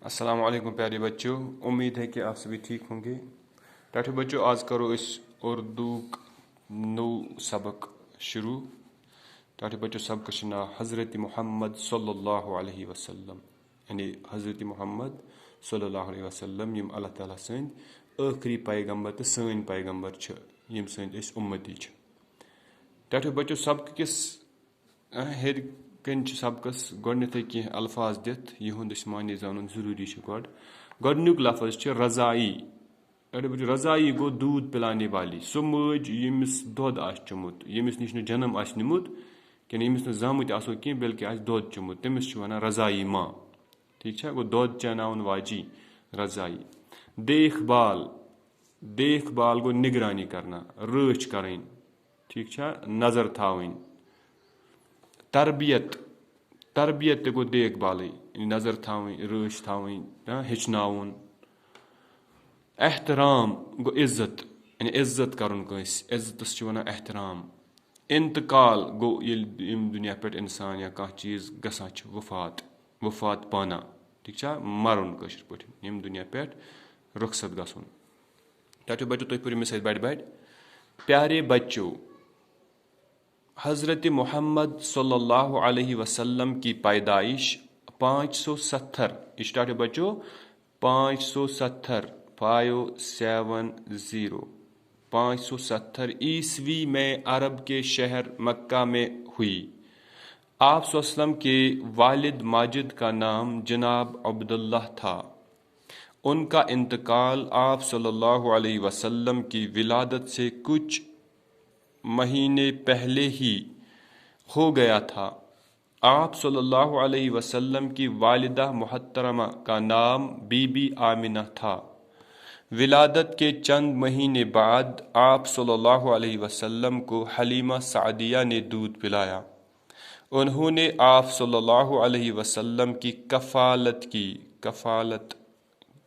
अस्सलाम वालेकुम प्यारे बच्चों, उम्मीद है कि आप सभी ठीक होंगे। टाठे बच्चों, आज करो इस उर्दू नो सबक शुरू। टाठे बच्चों, सबक नाम हज़रत मोहम्मद सल्लल्लाहु अलैहि वसल्लम, यानी हज़रत मोहम्मद सल्लल्लाहु अलैहि वसल्लम यम अल्लाह ताला सन् आखिरी पैगम्बर तो सन पैगम्बर यम सन उम्मती। टाठे बच्चों, सबक किस हेर कन सबकस गोडनथे कह अल्फाज दित यहुंद मानी जानन जरूरी गोडनुक लफज रजाई। रजाई गो दूध पिलाने वाली, सो मज यमिस दोद चुमुत, यमिस निश जन्म निमुत कि यमिस जामुत आसो कह बल्कि दोद चुमुत, तमिस वन रजाई माँ। ठीक है, गो दोद चनावन वाजी रजाई। देखभाल, देखभाल गो निगरानी करना, रच करें। ठीक है, नजर थावन। तरबियत, तरबियत गो देखभाल, नजर थावन, रच थावन, हेचनावन। एहतराम गो इज्जत, यानी इज्जत कर, इज्जतस वन एहतराम। इंतकाल गो यम दुनिया पे इंसान या कह चीज गसा वफात, वफात पाना। ठीक है, मरुन कशर पे यम दुनिया पे रुखसत गसन। टाठे बच्चों, तुम पढ़ो मे बड़ बड़। प्यारे बच्चों, हज़रत मोहम्मद सल्लल्लाहु अलैहि वसल्लम की पैदाइश 570, टाठे बच्चों 570 570 ईस्वी में अरब के शहर मक्का में हुई। आप वसल्लम के वालिद माजिद का नाम जनाब अब्दुल्ला था। उनका इंतकाल आप सल्लल्लाहु अलैहि वसल्लम की विलादत से कुछ महीने पहले ही हो गया था। आप सल्लल्लाहु अलैहि वसल्लम की वालिदा मुहत्तरमा का नाम बीबी आमिना था। विलादत के चंद महीने बाद आप सल्लल्लाहु अलैहि वसल्लम को हलीमा सादिया ने दूध पिलाया। उन्होंने आप सल्लल्लाहु अलैहि वसल्लम की कफालत की, कफालत,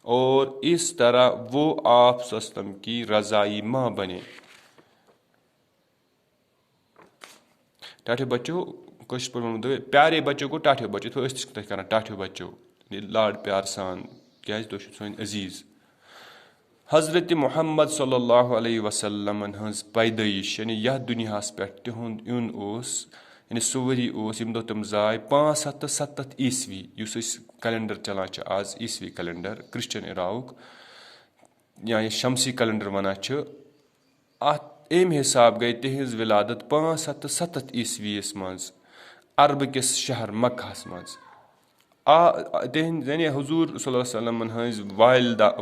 और इस तरह वो आप सल्लल्लाहु की रजाई माँ बने। टाठे बच्चों, प्यारे बच्चों को टाठे बच्चों तो कर टाठे बच्चों लाड प्यार सान, क्या तो सन अजीज। हज़रत मोहम्मद सल्लल्लाहु अलैहि वसल्लम हज पैदाइश, यानी यह दुनिया पे तिहुंद यून यानी सो वरी यम दो तम जाय 570 ईस्वी, युस कैलेंडर चलान आज ईस्वी कैलेंडर क्रिश्चियन इराउक या शमसी कैलेंडर वन अम हिसाब गई तिहज विलादत 570 ईस्वीस मज अरब किस शहर मक्कास मज। यानी हुजूर सल्लल्लाहु अलैहि वसल्लम हज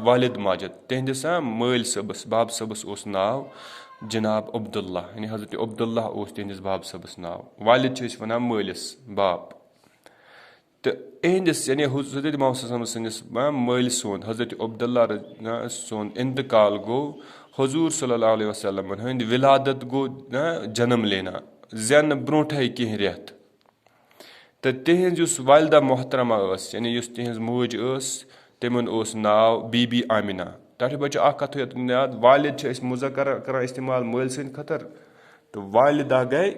वालिद माजिद, तिहंदिस मल सबस बाब सबस ओस नाव जनाब अब्दुल्ला, यानी हजरत अब्दुल्ला ओस तिहंदिस बाब सबस नाव। वालिद वन मलिस बाप। तो इहंदिस यानी हजरत मोहम्मद सन्दिस मल सोन हजरत अब्दुल्ला सोन इंतकाल गो। हुजूर सल्लल्लाहु अलैहि वसल्लम हंद विलादत गो जन्म लेना जन ब्रोठे कह रेत। तो तिहज वालिदा मोहतरमा यानी तिहज मोज तिमन नाव बीबी आमिना। टाठे बच्चों, कथ याद, वालिद मुजक्कर कर इस्तेमाल मल सद खतर, तो वालिदा गई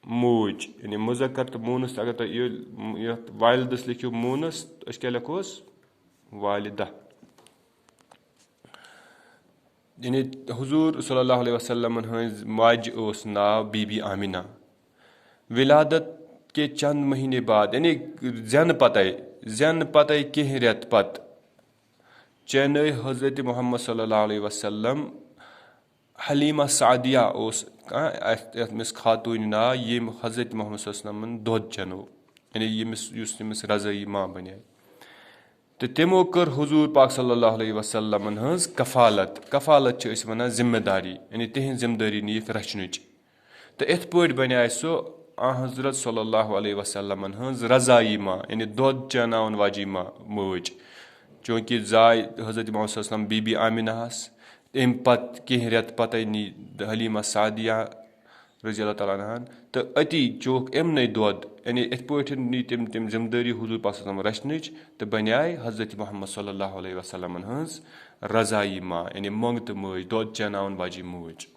मोज, यानी मुजक्कर तो मूनस। अगर तुम वालिदस लिखो मूनस, क्या लिखोस वालिदा। यानी हुजूर सल्लल्लाहु अलैहि वसल्लम हंज माज नाव बीबी आमिना। विलादत के चंद महीने बाद, यानी जन पत कह रेत पत चेन हज़रत मोहम्मद सल्लल्लाहु अलैहि वसल्लम हलीमा सादिया मिस खातून ना यम हज़रत मोहम्मद सल्लल्लाहु अलैहि वसल्लम दोद चनो, यानी यमिस रज़ाई माँ बने। तो तमो कर हुजूर पाक सल्लल्लाहु अलैहि वसल्लम हंज कफालत, कफालत वन जिम्मेदारी, यानी तिहन जिम्मेदारी नीक रचनच। तो इत पे बने सो हज़रत सल्लल्लाहु अलैहि वसल्लम हंज रज़ाई माँ, यानी दोद चनावन वाजी माँ मज। चूँकि जाय हज़रत मोहम्मद सल्लल्लाहु अलैहि वसल्लम बीबी आमिनास, अम पत कह रेत पत नी हलीमा सादिया रज़ी अल्लाह तआला अन्हा, तो अति चोक अमन दोद, यानी इत पे नी तम जिम्मेदारी हुजूर पाक सल्लल्लाहु अलैहि वसल्लम रचनच। तो बने हज़रत मोहम्मद सल्लल्लाहु अलैहि वसल्लम हंज रज़ाई माँ, यानी मंगत मज, दोद चनावन वाजी मज।